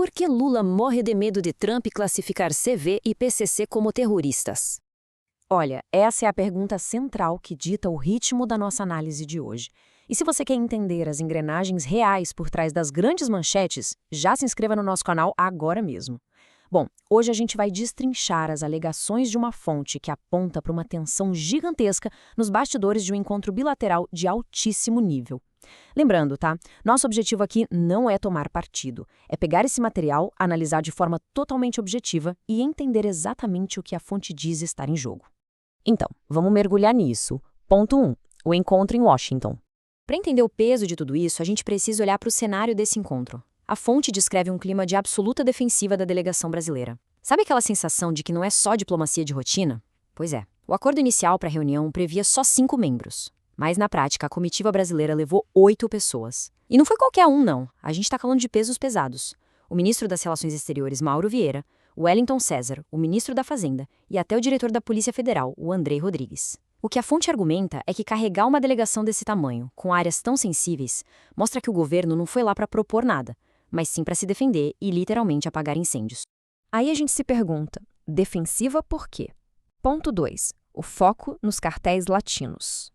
Por que Lula morre de medo de Trump classificar CV e PCC como terroristas? Olha, essa é a pergunta central que dita o ritmo da nossa análise de hoje. E se você quer entender as engrenagens reais por trás das grandes manchetes, já se inscreva no nosso canal agora mesmo. Bom, hoje a gente vai destrinchar as alegações de uma fonte que aponta para uma tensão gigantesca nos bastidores de um encontro bilateral de altíssimo nível. Lembrando, tá? Nosso objetivo aqui não é tomar partido, é pegar esse material, analisar de forma totalmente objetiva e entender exatamente o que a fonte diz estar em jogo. Então, vamos mergulhar nisso. Ponto 1. O encontro em Washington. Para entender o peso de tudo isso, a gente precisa olhar para o cenário desse encontro. A fonte descreve um clima de absoluta defensiva da delegação brasileira. Sabe aquela sensação de que não é só diplomacia de rotina? Pois é. O acordo inicial para a reunião previa só 5 membros. Mas, na prática, a comitiva brasileira levou 8 pessoas. E não foi qualquer um, não. A gente está falando de pesos pesados. O ministro das Relações Exteriores, Mauro Vieira, o Wellington César, o ministro da Fazenda, e até o diretor da Polícia Federal, o Andrei Rodrigues. O que a fonte argumenta é que carregar uma delegação desse tamanho, com áreas tão sensíveis, mostra que o governo não foi lá para propor nada, mas sim para se defender e literalmente apagar incêndios. Aí a gente se pergunta, defensiva por quê? Ponto 2. O foco nos cartéis latinos.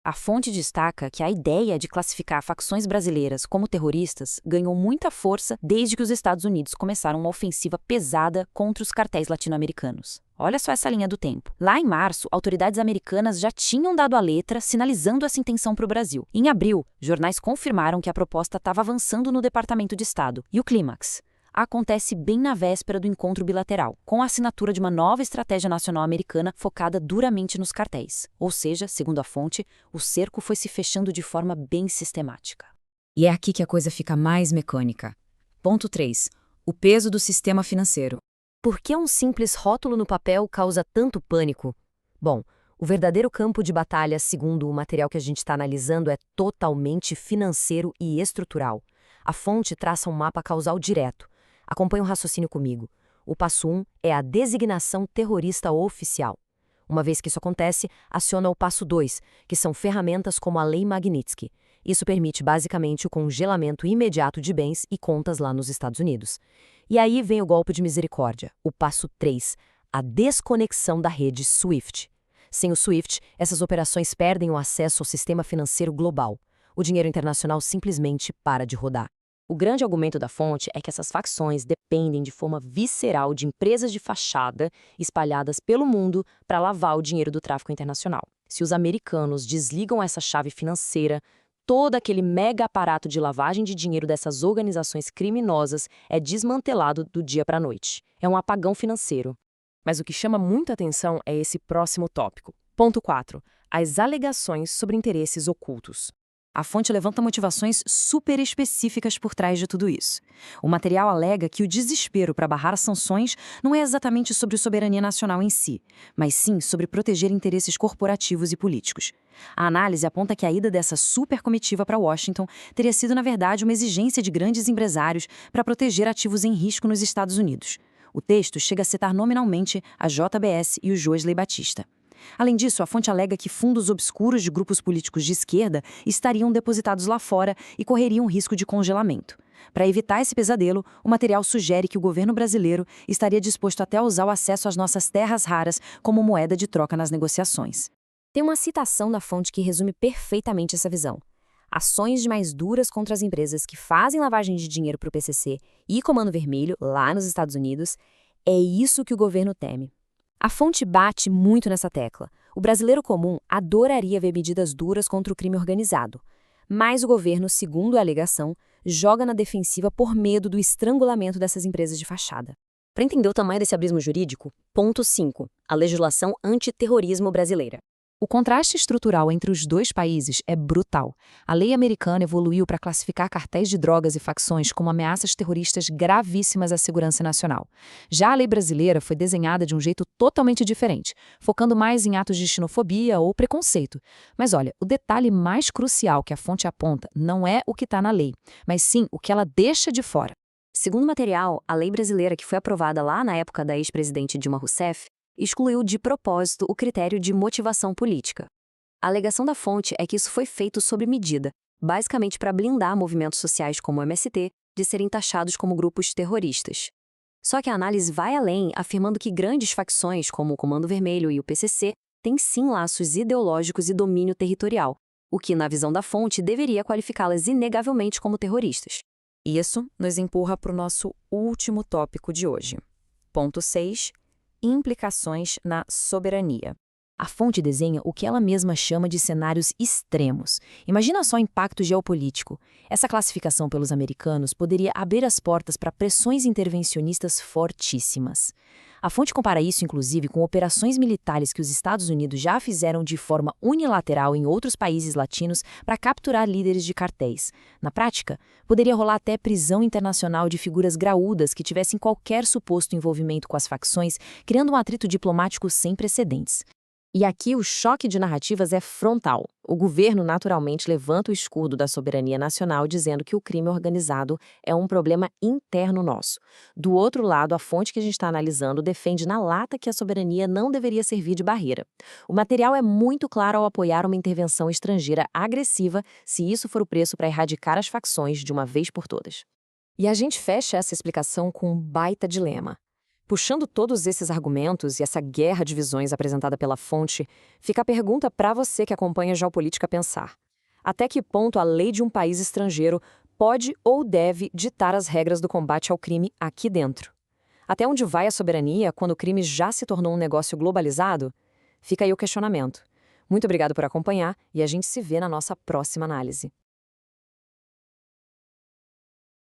A fonte destaca que a ideia de classificar facções brasileiras como terroristas ganhou muita força desde que os Estados Unidos começaram uma ofensiva pesada contra os cartéis latino-americanos. Olha só essa linha do tempo. Lá em março, autoridades americanas já tinham dado a letra sinalizando essa intenção para o Brasil. Em abril, jornais confirmaram que a proposta estava avançando no Departamento de Estado. E o clímax acontece bem na véspera do encontro bilateral, com a assinatura de uma nova estratégia nacional americana focada duramente nos cartéis. Ou seja, segundo a fonte, o cerco foi se fechando de forma bem sistemática. E é aqui que a coisa fica mais mecânica. Ponto 3. O peso do sistema financeiro. Por que um simples rótulo no papel causa tanto pânico? Bom, o verdadeiro campo de batalha, segundo o material que a gente está analisando, é totalmente financeiro e estrutural. A fonte traça um mapa causal direto. Acompanhe o raciocínio comigo. O passo 1 é a designação terrorista oficial. Uma vez que isso acontece, aciona o passo 2, que são ferramentas como a Lei Magnitsky. Isso permite basicamente o congelamento imediato de bens e contas lá nos Estados Unidos. E aí vem o golpe de misericórdia, o passo 3, a desconexão da rede SWIFT. Sem o SWIFT, essas operações perdem o acesso ao sistema financeiro global. O dinheiro internacional simplesmente para de rodar. O grande argumento da fonte é que essas facções dependem de forma visceral de empresas de fachada espalhadas pelo mundo para lavar o dinheiro do tráfico internacional. Se os americanos desligam essa chave financeira, todo aquele mega aparato de lavagem de dinheiro dessas organizações criminosas é desmantelado do dia para a noite. É um apagão financeiro. Mas o que chama muita atenção é esse próximo tópico. Ponto 4. As alegações sobre interesses ocultos. A fonte levanta motivações super específicas por trás de tudo isso. O material alega que o desespero para barrar sanções não é exatamente sobre soberania nacional em si, mas sim sobre proteger interesses corporativos e políticos. A análise aponta que a ida dessa super comitiva para Washington teria sido, na verdade, uma exigência de grandes empresários para proteger ativos em risco nos Estados Unidos. O texto chega a citar nominalmente a JBS e o Joesley Batista. Além disso, a fonte alega que fundos obscuros de grupos políticos de esquerda estariam depositados lá fora e correriam risco de congelamento. Para evitar esse pesadelo, o material sugere que o governo brasileiro estaria disposto até a usar o acesso às nossas terras raras como moeda de troca nas negociações. Tem uma citação da fonte que resume perfeitamente essa visão. Ações mais duras contra as empresas que fazem lavagem de dinheiro para o PCC e Comando Vermelho, lá nos Estados Unidos, é isso que o governo teme. A fonte bate muito nessa tecla. O brasileiro comum adoraria ver medidas duras contra o crime organizado. Mas o governo, segundo a alegação, joga na defensiva por medo do estrangulamento dessas empresas de fachada. Para entender o tamanho desse abismo jurídico, ponto 5. A legislação antiterrorismo brasileira. O contraste estrutural entre os dois países é brutal. A lei americana evoluiu para classificar cartéis de drogas e facções como ameaças terroristas gravíssimas à segurança nacional. Já a lei brasileira foi desenhada de um jeito totalmente diferente, focando mais em atos de xenofobia ou preconceito. Mas olha, o detalhe mais crucial que a fonte aponta não é o que está na lei, mas sim o que ela deixa de fora. Segundo o material, a lei brasileira que foi aprovada lá na época da ex-presidente Dilma Rousseff excluiu de propósito o critério de motivação política. A alegação da fonte é que isso foi feito sob medida, basicamente para blindar movimentos sociais como o MST, de serem taxados como grupos terroristas. Só que a análise vai além, afirmando que grandes facções, como o Comando Vermelho e o PCC, têm sim laços ideológicos e domínio territorial, o que, na visão da fonte, deveria qualificá-las inegavelmente como terroristas. Isso nos empurra para o nosso último tópico de hoje. Ponto 6. Implicações na soberania. A fonte desenha o que ela mesma chama de cenários extremos. Imagina só o impacto geopolítico. Essa classificação pelos americanos poderia abrir as portas para pressões intervencionistas fortíssimas. A fonte compara isso, inclusive, com operações militares que os Estados Unidos já fizeram de forma unilateral em outros países latinos para capturar líderes de cartéis. Na prática, poderia rolar até prisão internacional de figuras graúdas que tivessem qualquer suposto envolvimento com as facções, criando um atrito diplomático sem precedentes. E aqui o choque de narrativas é frontal. O governo naturalmente levanta o escudo da soberania nacional dizendo que o crime organizado é um problema interno nosso. Do outro lado, a fonte que a gente está analisando defende na lata que a soberania não deveria servir de barreira. O material é muito claro ao apoiar uma intervenção estrangeira agressiva, se isso for o preço para erradicar as facções de uma vez por todas. E a gente fecha essa explicação com um baita dilema. Puxando todos esses argumentos e essa guerra de visões apresentada pela fonte, fica a pergunta para você que acompanha a geopolítica pensar. Até que ponto a lei de um país estrangeiro pode ou deve ditar as regras do combate ao crime aqui dentro? Até onde vai a soberania quando o crime já se tornou um negócio globalizado? Fica aí o questionamento. Muito obrigado por acompanhar e a gente se vê na nossa próxima análise.